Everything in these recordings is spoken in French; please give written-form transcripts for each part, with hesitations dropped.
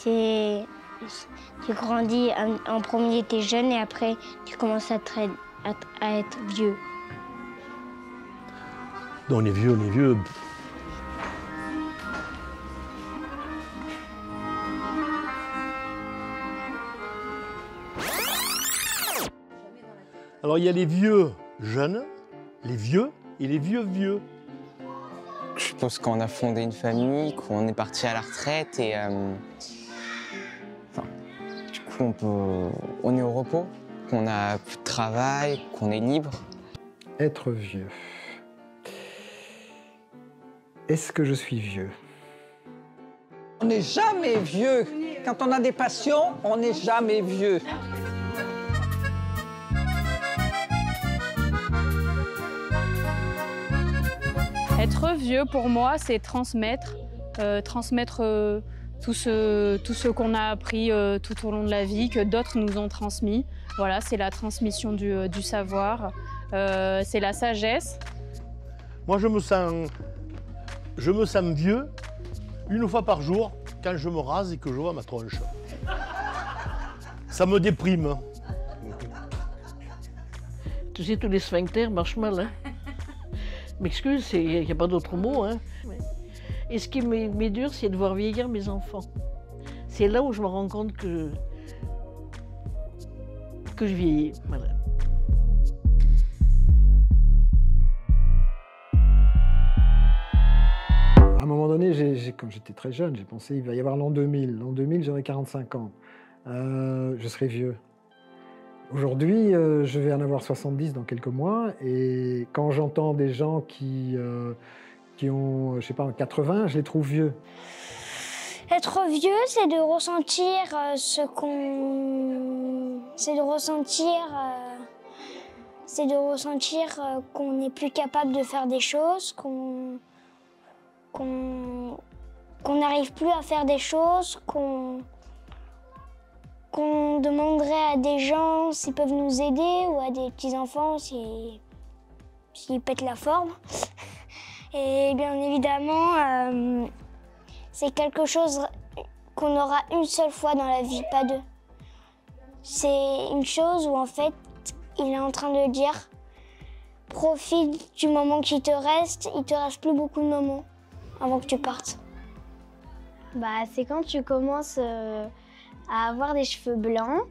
C'est... Tu grandis, en premier t'es jeune et après tu commences à être vieux. On est vieux, on est vieux. Alors il y a les vieux jeunes, les vieux et les vieux vieux. Je pense qu'on a fondé une famille, qu'on est parti à la retraite et du coup on est au repos, qu'on a plus de travail, qu'on est libre. Être vieux. Est-ce que je suis vieux? On n'est jamais vieux. Quand on a des passions, on n'est jamais vieux. Être vieux, pour moi, c'est transmettre, tout ce qu'on a appris tout au long de la vie, que d'autres nous ont transmis. Voilà, c'est la transmission du savoir, c'est la sagesse. Moi, je me sens vieux une fois par jour quand je me rase et que je vois ma tronche. Ça me déprime. Tu sais, tous les sphincters marchent mal, hein. M'excuse, il n'y a pas d'autre mot, hein. Et ce qui m'est dur, c'est de voir vieillir mes enfants. C'est là où je me rends compte que je vieillis, voilà. À un moment donné, quand j'étais très jeune, j'ai pensé il va y avoir l'an 2000. L'an 2000, j'aurai 45 ans. Je serai vieux. Aujourd'hui, je vais en avoir 70 dans quelques mois. Et quand j'entends des gens qui ont, je sais pas, 80, je les trouve vieux. Être vieux, c'est de ressentir ce qu'on... C'est de ressentir qu'on n'est plus capable de faire des choses, qu'on n'arrive plus à faire des choses, qu'on demanderait à des gens s'ils peuvent nous aider ou à des petits-enfants s'ils pètent la forme. Et bien évidemment, c'est quelque chose qu'on aura une seule fois dans la vie, pas deux. C'est une chose où en fait, il est en train de dire « Profite du moment qui te reste, il te reste plus beaucoup de moments avant que tu partes. » Bah, c'est quand tu commences à avoir des cheveux blancs,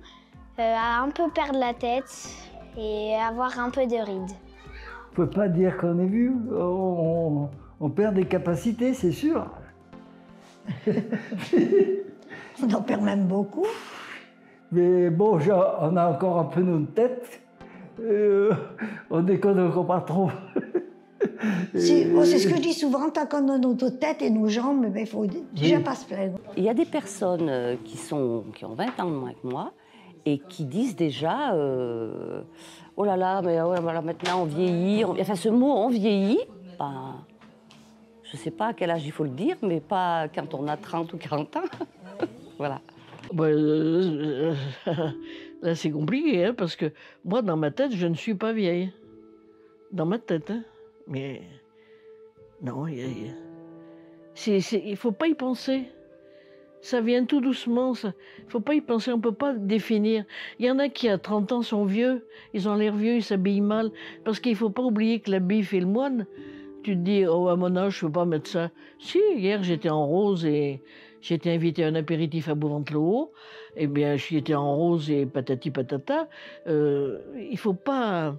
à un peu perdre la tête et avoir un peu de rides. On peut pas dire qu'on est vieux, on perd des capacités, c'est sûr. On en perd même beaucoup. Mais bon, on a encore un peu notre tête, on déconne encore pas trop. C'est ce que je dis souvent, tant qu'on a notre tête et nos jambes, il faut déjà pas se plaindre. Il y a des personnes qui ont 20 ans de moins que moi et qui disent déjà oh là là, mais ouais, voilà, maintenant on vieillit. Enfin, ce mot on vieillit, ben, je ne sais pas à quel âge il faut le dire, mais pas quand on a 30 ou 40 ans. Voilà. Là, c'est compliqué, hein, parce que moi, dans ma tête, je ne suis pas vieille. Dans ma tête, hein. Mais non, il ne faut pas y penser. Ça vient tout doucement. Il ne faut pas y penser, on ne peut pas définir. Il y en a qui, à 30 ans, sont vieux. Ils ont l'air vieux, ils s'habillent mal. Parce qu'il ne faut pas oublier que l'habit fait le moine. Tu te dis, oh, à mon âge, je ne peux pas mettre ça. Si, hier, j'étais en rose et j'ai été invité à un apéritif à Bouvante-le-Haut. Eh bien, j'étais en rose et patati patata. Il faut pas...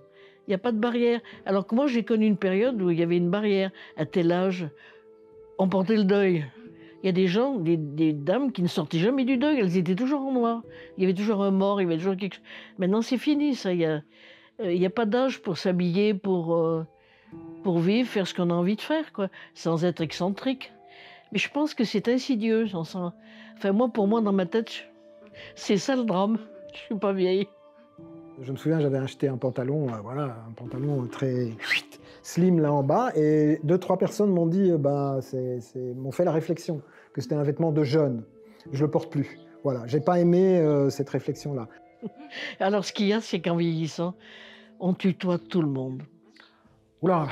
Il n'y a pas de barrière. Alors que moi, j'ai connu une période où il y avait une barrière. À tel âge, on portait le deuil. Il y a des gens, des dames qui ne sortaient jamais du deuil. Elles étaient toujours en noir. Il y avait toujours un mort, il y avait toujours quelque chose. Maintenant, c'est fini, ça. Il y a pas d'âge pour s'habiller, pour vivre, faire ce qu'on a envie de faire, quoi, sans être excentrique. Mais je pense que c'est insidieux. Enfin, moi, pour moi, dans ma tête, c'est ça le drame. Je suis pas vieille. Je me souviens, j'avais acheté un pantalon, voilà, un pantalon très slim là en bas, et 2-3 personnes m'ont dit, m'ont fait la réflexion que c'était un vêtement de jeune. Je le porte plus. Voilà, j'ai pas aimé cette réflexion-là. Alors, ce qu'il y a, c'est qu'en vieillissant, on tutoie tout le monde. Oula.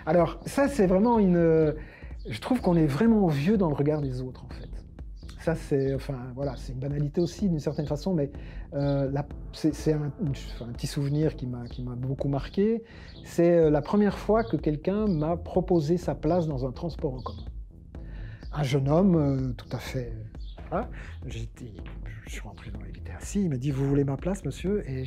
Alors, ça, c'est vraiment une... Je trouve qu'on est vraiment vieux dans le regard des autres, en fait. Ça, c'est une banalité aussi, d'une certaine façon, mais c'est un petit souvenir qui m'a beaucoup marqué. C'est la première fois que quelqu'un m'a proposé sa place dans un transport en commun. Un jeune homme, tout à fait... Voilà. Je suis rentré il était assis, il m'a dit « Vous voulez ma place, monsieur ?» Et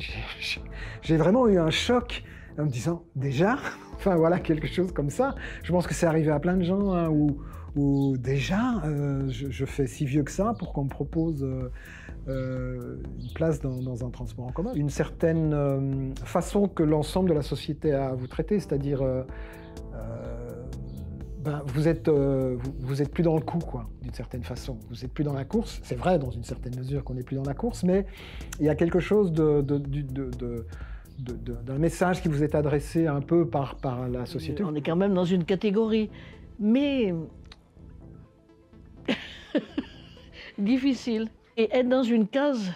j'ai vraiment eu un choc en me disant « Déjà ?» Enfin voilà, quelque chose comme ça. Je pense que c'est arrivé à plein de gens, hein, où déjà, je fais si vieux que ça pour qu'on me propose une place dans un transport en commun. Une certaine façon que l'ensemble de la société a à vous traiter, c'est-à-dire vous êtes plus dans le coup, quoi, d'une certaine façon. Vous n'êtes plus dans la course. C'est vrai, dans une certaine mesure, qu'on n'est plus dans la course, mais il y a quelque chose d'un message qui vous est adressé un peu par la société. On est quand même dans une catégorie, mais difficile. Et être dans une case...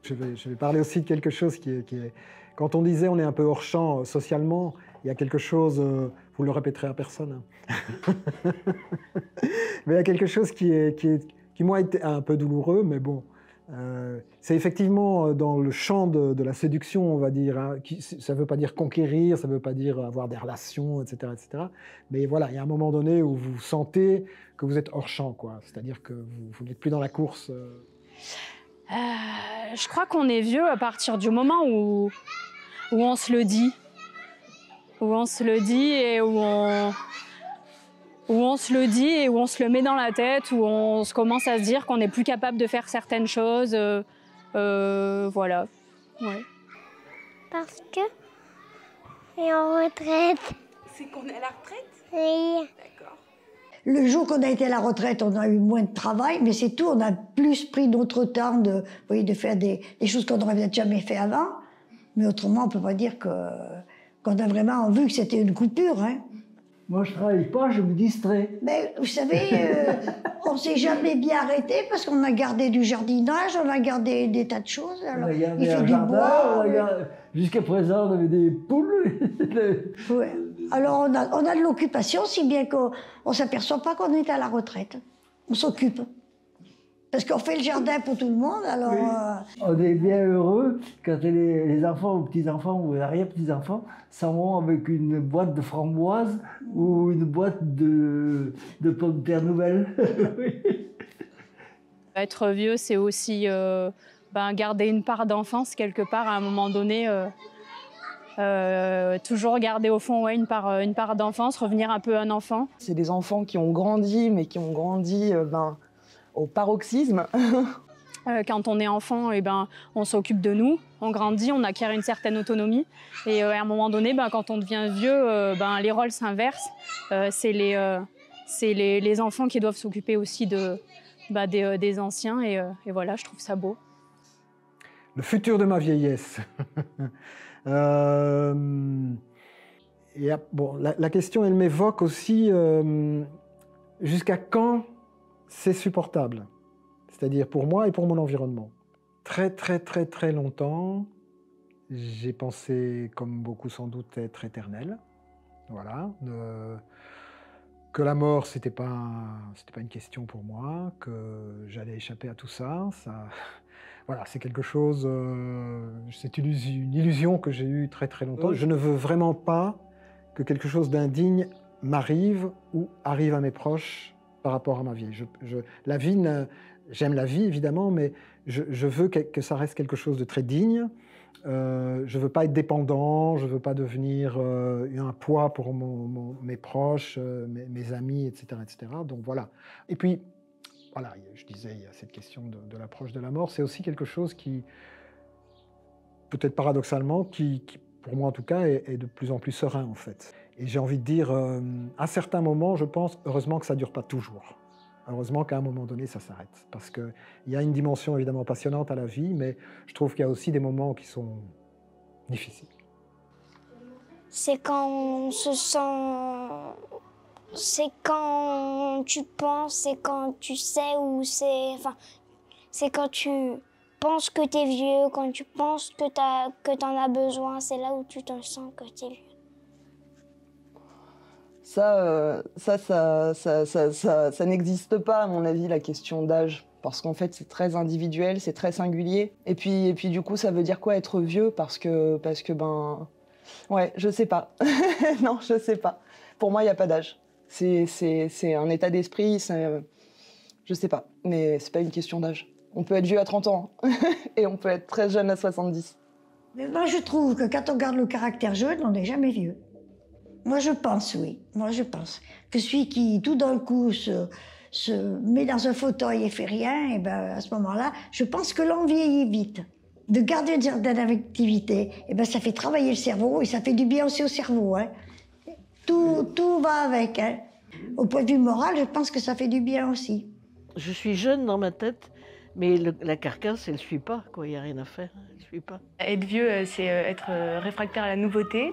Je vais parler aussi de quelque chose qui est... Quand on disait on est un peu hors champ socialement, il y a quelque chose... vous le répéterez à personne. Hein. Mais il y a quelque chose qui moi, été un peu douloureux, mais bon... c'est effectivement dans le champ de la séduction, on va dire. Hein, ça ne veut pas dire conquérir, ça ne veut pas dire avoir des relations, etc., etc. Mais voilà, il y a un moment donné où vous sentez que vous êtes hors champ, quoi. C'est-à-dire que vous n'êtes plus dans la course. Je crois qu'on est vieux à partir du moment où on se le dit. Où on se le dit et où on se le dit et où on se le met dans la tête, où on commence à se dire qu'on n'est plus capable de faire certaines choses. Voilà. Ouais. Parce que on est en retraite. C'est qu'on est à la retraite? Oui. D'accord. Le jour qu'on a été à la retraite, on a eu moins de travail, mais c'est tout. On a plus pris notre temps de faire des choses qu'on n'aurait peut-être jamais fait avant. Mais autrement, on ne peut pas dire qu'on a vraiment vu que c'était une coupure. Hein. Moi, je ne travaille pas, je me distrais. Mais vous savez, on ne s'est jamais bien arrêté parce qu'on a gardé du jardinage, on a gardé des tas de choses. Alors, on a gardé il fait un du jardin, bois. Jusqu'à présent, on avait des poules. Ouais. Alors, on a de l'occupation, si bien qu'on ne s'aperçoit pas qu'on est à la retraite. On s'occupe. Parce qu'on fait le jardin pour tout le monde, alors... Oui. On est bien heureux quand les enfants ou petits-enfants ou arrière-petits-enfants s'en vont avec une boîte de framboises ou une boîte de pommes de terre nouvelles. Être vieux, c'est aussi garder une part d'enfance quelque part à un moment donné. Toujours garder au fond une part d'enfance, revenir un peu un enfant. C'est des enfants qui ont grandi, mais qui ont grandi au paroxysme. Quand on est enfant, on s'occupe de nous, on grandit, on acquiert une certaine autonomie. Et à un moment donné, quand on devient vieux, les rôles s'inversent. C'est les enfants qui doivent s'occuper aussi des anciens. Et voilà, je trouve ça beau. Le futur de ma vieillesse. La question, elle m'évoque aussi jusqu'à quand c'est supportable. C'est-à-dire pour moi et pour mon environnement. Très, très, très, très longtemps, j'ai pensé, comme beaucoup sans doute, être éternel. Voilà. Que la mort, c'était pas une question pour moi, que j'allais échapper à tout ça. Voilà, c'est quelque chose, c'est une illusion que j'ai eue très, très longtemps. Je ne veux vraiment pas que quelque chose d'indigne m'arrive ou arrive à mes proches par rapport à ma vie. La vie, j'aime la vie évidemment, mais je veux que ça reste quelque chose de très digne. Je ne veux pas être dépendant, je ne veux pas devenir un poids pour mes proches, mes amis, etc., etc. Donc voilà. Et puis, voilà, je disais, il y a cette question de l'approche de la mort. C'est aussi quelque chose qui, peut-être paradoxalement, qui pour moi en tout cas, est de plus en plus serein en fait. Et j'ai envie de dire, à certains moments, je pense, heureusement que ça ne dure pas toujours. Heureusement qu'à un moment donné, ça s'arrête. Parce qu'il y a une dimension évidemment passionnante à la vie, mais je trouve qu'il y a aussi des moments qui sont difficiles. C'est quand on se sent... C'est quand tu penses, c'est quand tu sais où c'est... Enfin, c'est quand tu penses que t'es vieux, quand tu penses que t'en as besoin, c'est là où tu te sens que t'es vieux. Ça n'existe pas, à mon avis, la question d'âge. parce qu'en fait, c'est très individuel, c'est très singulier. Et puis du coup, ça veut dire quoi être vieux parce que ben... Ouais, je sais pas. Non, je sais pas. Pour moi, il n'y a pas d'âge. C'est un état d'esprit, je sais pas. Mais c'est pas une question d'âge. On peut être vieux à 30 ans et on peut être très jeune à 70. Mais moi, je trouve que quand on garde le caractère jeune, on n'est jamais vieux. Moi, je pense, oui. Moi, je pense que celui qui, tout d'un coup, se met dans un fauteuil et fait rien, et ben, à ce moment-là, je pense que l'on vieillit vite. De garder une certaine activité, et ben, ça fait travailler le cerveau et ça fait du bien aussi au cerveau. Hein. Tout va avec. Hein. Au point de vue moral, je pense que ça fait du bien aussi. Je suis jeune dans ma tête, mais la carcasse, elle ne suit pas, quoi. Il n'y a rien à faire, elle ne suit pas. Être vieux, c'est être réfractaire à la nouveauté.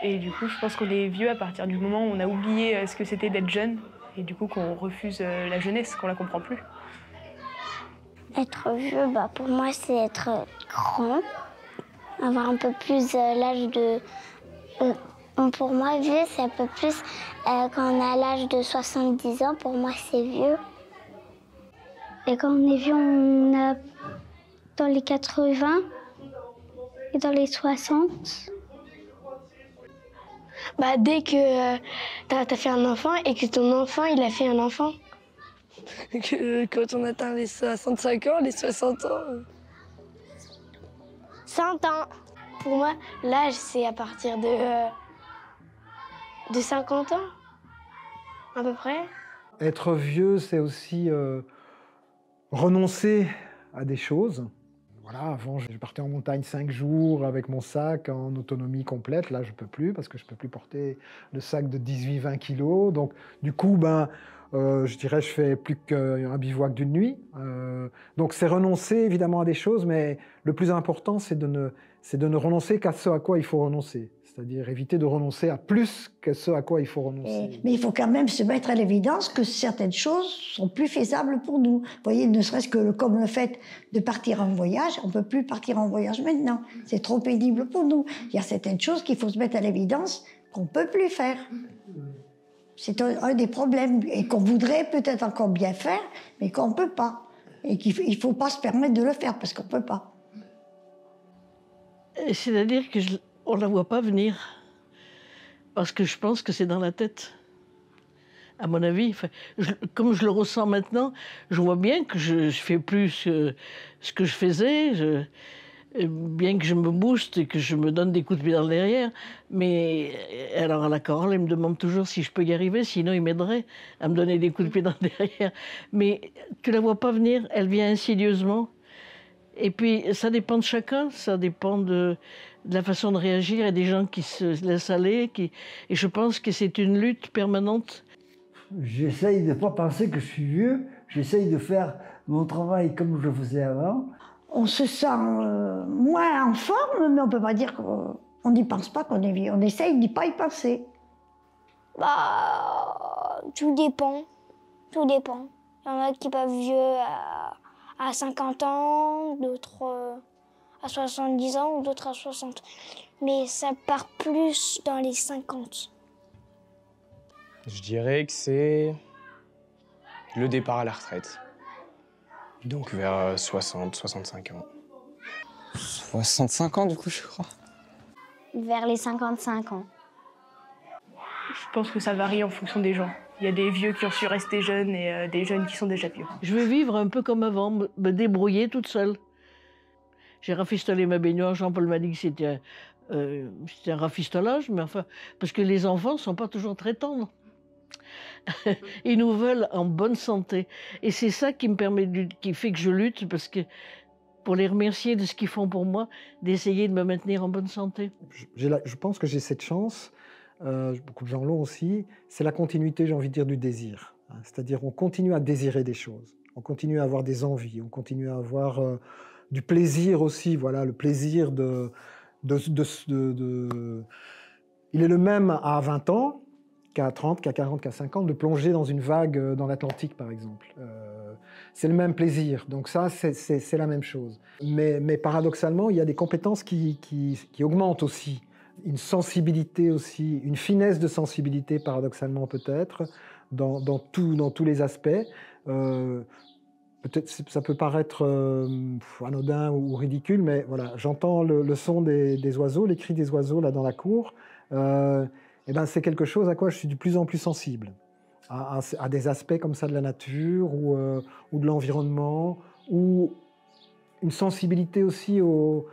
Et du coup, je pense qu'on est vieux à partir du moment où on a oublié ce que c'était d'être jeune. Et du coup, qu'on refuse la jeunesse, qu'on la comprend plus. Être vieux, bah, pour moi, c'est être grand. Avoir un peu plus l'âge de... pour moi, vieux, c'est un peu plus... quand on a l'âge de 70 ans, pour moi, c'est vieux. Et quand on est vieux, on a dans les 80 et dans les 60. Bah, dès que t'as fait un enfant et que ton enfant, il a fait un enfant. Quand on atteint les 65 ans, les 60 ans. 100 ans. Pour moi, l'âge, c'est à partir de 50 ans, à peu près. Être vieux, c'est aussi renoncer à des choses. Voilà, avant, je partais en montagne 5 jours avec mon sac en autonomie complète. Là, je ne peux plus parce que je ne peux plus porter le sac de 18-20 kilos. Donc, du coup, je dirais je fais plus qu'un bivouac d'une nuit. Donc, c'est renoncer évidemment à des choses, mais le plus important, c'est de ne renoncer qu'à ce à quoi il faut renoncer. C'est-à-dire éviter de renoncer à plus que ce à quoi il faut renoncer. Mais il faut quand même se mettre à l'évidence que certaines choses sont plus faisables pour nous. Vous voyez, ne serait-ce que comme le fait de partir en voyage, on ne peut plus partir en voyage maintenant. C'est trop pénible pour nous. Il y a certaines choses qu'il faut se mettre à l'évidence qu'on ne peut plus faire. C'est un des problèmes et qu'on voudrait peut-être encore bien faire, mais qu'on ne peut pas. Et qu'il ne faut pas se permettre de le faire parce qu'on ne peut pas. C'est-à-dire qu'on ne la voit pas venir. Parce que je pense que c'est dans la tête. À mon avis, comme je le ressens maintenant, je vois bien que je fais plus ce que je faisais. Bien que je me booste et que je me donne des coups de pied dans le derrière. Mais alors, la Carole, elle me demande toujours si je peux y arriver, sinon il m'aiderait à me donner des coups de pied dans le derrière. Mais tu la vois pas venir, elle vient insidieusement. Et puis, ça dépend de chacun, ça dépend de la façon de réagir. Il y a des gens qui se laissent aller, et je pense que c'est une lutte permanente. J'essaye de ne pas penser que je suis vieux, j'essaye de faire mon travail comme je le faisais avant. On se sent moins en forme, mais on ne peut pas dire qu'on n'y pense pas qu'on est vieux. On essaye de n'y pas y penser. Bah, tout dépend. Tout dépend. Il y en a qui peuvent vieux à 50 ans, d'autres à 70 ans ou d'autres à 60. Mais ça part plus dans les 50. Je dirais que c'est le départ à la retraite. Donc vers 60, 65 ans. 65 ans du coup, je crois. Vers les 55 ans. Je pense que ça varie en fonction des gens. Il y a des vieux qui ont su rester jeunes et des jeunes qui sont déjà vieux. Je veux vivre un peu comme avant, me débrouiller toute seule. J'ai rafistolé ma baignoire, Jean-Paul m'a dit que c'était un rafistolage, mais enfin, parce que les enfants ne sont pas toujours très tendres. Ils nous veulent en bonne santé. Et c'est ça qui me permet, qui fait que je lutte, parce que pour les remercier de ce qu'ils font pour moi, d'essayer de me maintenir en bonne santé. Je pense que j'ai cette chance, beaucoup de gens l'ont aussi, c'est la continuité, j'ai envie de dire, du désir. C'est-à-dire on continue à désirer des choses, on continue à avoir des envies, on continue à avoir du plaisir aussi, voilà, le plaisir Il est le même à 20 ans, qu'à 30, qu'à 40, qu'à 50, de plonger dans une vague dans l'Atlantique, par exemple. C'est le même plaisir, donc ça, c'est la même chose. Mais paradoxalement, il y a des compétences qui augmentent aussi, une sensibilité aussi, une finesse de sensibilité, paradoxalement peut-être, dans tous les aspects. peut-être ça peut paraître anodin ou ridicule, mais voilà, j'entends le son des oiseaux, les cris des oiseaux là dans la cour. Et ben, c'est quelque chose à quoi je suis de plus en plus sensible, à des aspects comme ça de la nature ou de l'environnement, ou une sensibilité aussi aux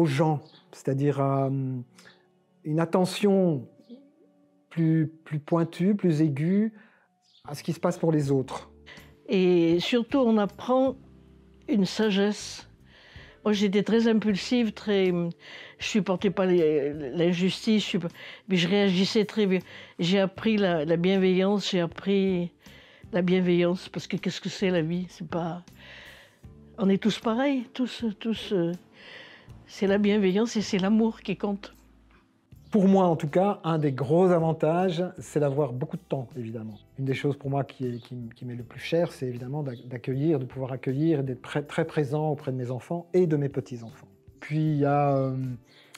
gens, c'est-à-dire une attention plus pointue, plus aiguë à ce qui se passe pour les autres. Et surtout, on apprend une sagesse. Moi, j'étais très impulsive, je supportais pas l'injustice, mais je réagissais très bien. J'ai appris la bienveillance, parce que qu'est-ce que c'est la vie? C'est pas... On est tous pareils, c'est la bienveillance et c'est l'amour qui compte. Pour moi, en tout cas, un des gros avantages, c'est d'avoir beaucoup de temps, évidemment. Une des choses pour moi qui m'est le plus cher, c'est évidemment d'accueillir, de pouvoir accueillir et d'être très présent auprès de mes enfants et de mes petits-enfants. Puis il y a,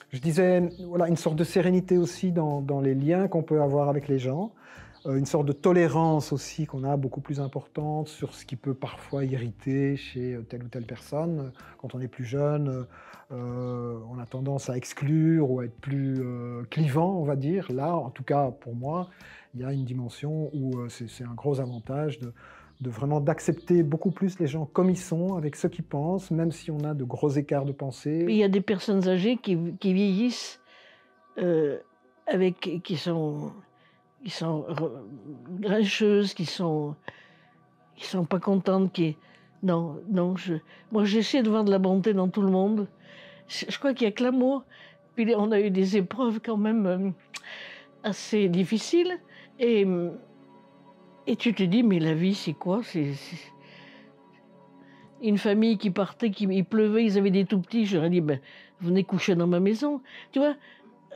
je disais, voilà, une sorte de sérénité aussi dans les liens qu'on peut avoir avec les gens, une sorte de tolérance aussi qu'on a beaucoup plus importante sur ce qui peut parfois irriter chez telle ou telle personne. Quand on est plus jeune, on a tendance à exclure ou à être plus clivant, on va dire. Là, en tout cas pour moi, il y a une dimension où c'est un gros avantage de vraiment d'accepter beaucoup plus les gens comme ils sont, avec ce qu'ils pensent, même si on a de gros écarts de pensée. Il y a des personnes âgées qui vieillissent qui sont grincheuses, qui sont pas contentes, moi j'essaie de voir de la bonté dans tout le monde. Je crois qu'il n'y a que l'amour. Puis on a eu des épreuves quand même assez difficiles. Et tu te dis, mais la vie, c'est quoi? C'est une famille qui partait, il pleuvait, ils avaient des tout-petits. Je leur ai dit, ben, venez coucher dans ma maison. Tu vois,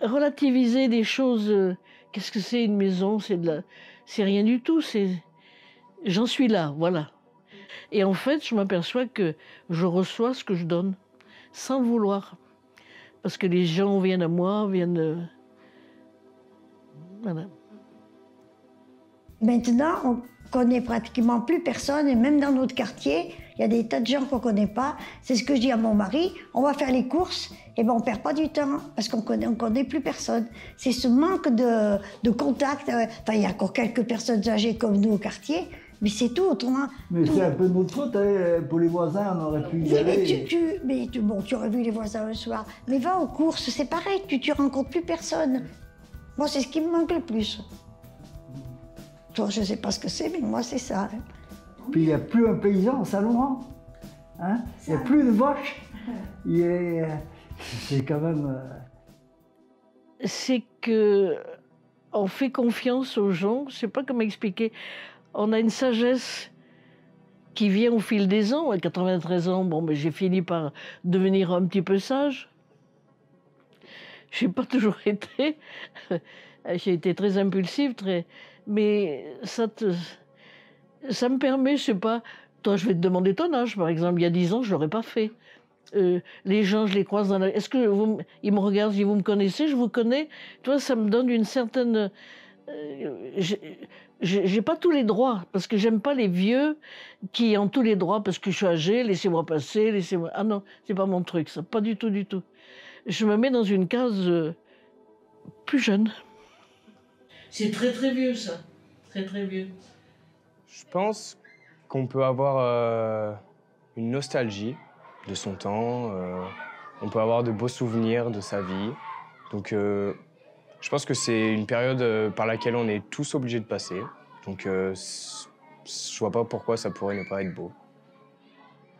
relativiser des choses. Qu'est-ce que c'est une maison? C'est rien du tout. J'en suis là, voilà. Et en fait, je m'aperçois que je reçois ce que je donne, sans le vouloir. Parce que les gens viennent à moi, voilà. Maintenant, on connaît pratiquement plus personne, et même dans notre quartier, il y a des tas de gens qu'on ne connaît pas. C'est ce que je dis à mon mari, on va faire les courses, et ben on ne perd pas du temps, parce qu'on connaît plus personne. C'est ce manque de contact. Enfin, il y a encore quelques personnes âgées comme nous au quartier, mais c'est tout, autrement. Mais c'est un peu de notre faute, hein. Pour les voisins, on aurait pu y aller. Tu aurais vu les voisins le soir. Mais va aux courses, c'est pareil, tu rencontres plus personne. Moi, c'est ce qui me manque le plus. Toi, je ne sais pas ce que c'est, mais moi, c'est ça. Puis il n'y a plus un paysan en Saint-Laurent. Hein? Il n'y a plus de vaches. C'est quand même... C'est qu'on fait confiance aux gens, je ne sais pas comment expliquer. On a une sagesse qui vient au fil des ans. À 93 ans, bon, j'ai fini par devenir un petit peu sage. Je n'ai pas toujours été. J'ai été très impulsive, mais ça me permet, je sais pas, toi je vais te demander ton âge par exemple, il y a 10 ans je l'aurais pas fait. Les gens, je les croise dans la... Est-ce que ils me regardent, ils disent, vous me connaissez, je vous connais? Toi, ça me donne une certaine... j'ai pas tous les droits, parce que j'aime pas les vieux qui ont tous les droits parce que je suis âgée, laissez-moi passer, laissez-moi... Ah non, c'est pas mon truc, ça, pas du tout, du tout. Je me mets dans une case plus jeune. C'est très très vieux ça, très très vieux. Je pense qu'on peut avoir une nostalgie de son temps, on peut avoir de beaux souvenirs de sa vie. Donc je pense que c'est une période par laquelle on est tous obligés de passer. Donc je vois pas pourquoi ça pourrait ne pas être beau.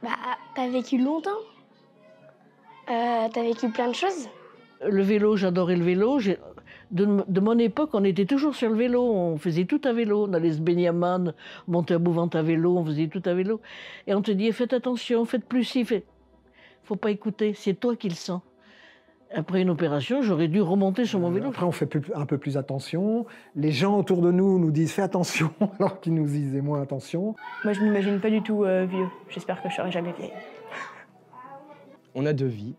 Bah, t'as vécu longtemps. T'as vécu plein de choses. Le vélo, j'adorais le vélo. De mon époque, on était toujours sur le vélo, on faisait tout à vélo. On allait se baigner à Man, monter à Bouvante à vélo, on faisait tout à vélo. Et on te dit, faites attention, faites plus ci, faut pas écouter, c'est toi qui le sens. Après une opération, j'aurais dû remonter sur mon vélo. Après, on fait un peu plus attention. Les gens autour de nous disent, fais attention, alors qu'ils nous disaient moins attention. Moi, je m'imagine pas du tout vieux. J'espère que je serai jamais vieille. On a 2 vies,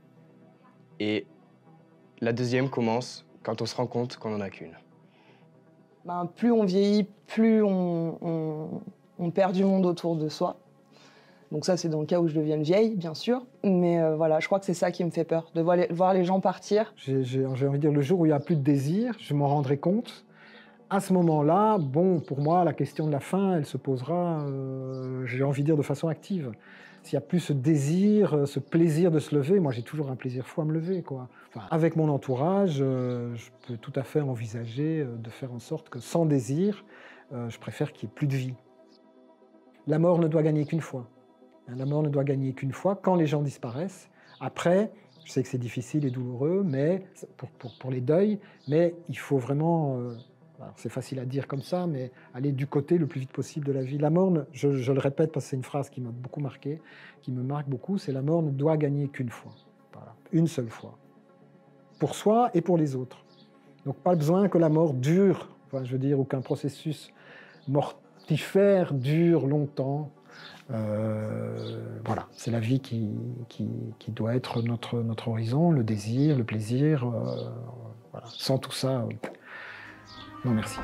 et la deuxième commence quand on se rend compte qu'on n'en a qu'une. Ben, plus on vieillit, plus on On perd du monde autour de soi. Donc ça, c'est dans le cas où je devienne vieille, bien sûr. Mais voilà, je crois que c'est ça qui me fait peur, de voir les gens partir. J'ai envie de dire, le jour où il n'y a plus de désir, je m'en rendrai compte. À ce moment-là, bon, pour moi, la question de la faim, elle se posera, j'ai envie de dire, de façon active. S'il n'y a plus ce désir, ce plaisir de se lever, moi j'ai toujours un plaisir fou à me lever, quoi. Enfin, avec mon entourage, je peux tout à fait envisager de faire en sorte que sans désir, je préfère qu'il n'y ait plus de vie. La mort ne doit gagner qu'une fois. La mort ne doit gagner qu'une fois, quand les gens disparaissent. Après, je sais que c'est difficile et douloureux, mais pour les deuils, mais il faut vraiment, c'est facile à dire comme ça, mais aller du côté le plus vite possible de la vie. La mort, je le répète parce que c'est une phrase qui m'a beaucoup marqué, qui me marque beaucoup, c'est la mort ne doit gagner qu'une fois. Voilà, une seule fois. Pour soi et pour les autres. Donc pas besoin que la mort dure, enfin, je veux dire, ou qu'un processus mortifère dure longtemps. Voilà, c'est la vie qui doit être notre horizon, le désir, le plaisir. Voilà. Sans tout ça, non merci.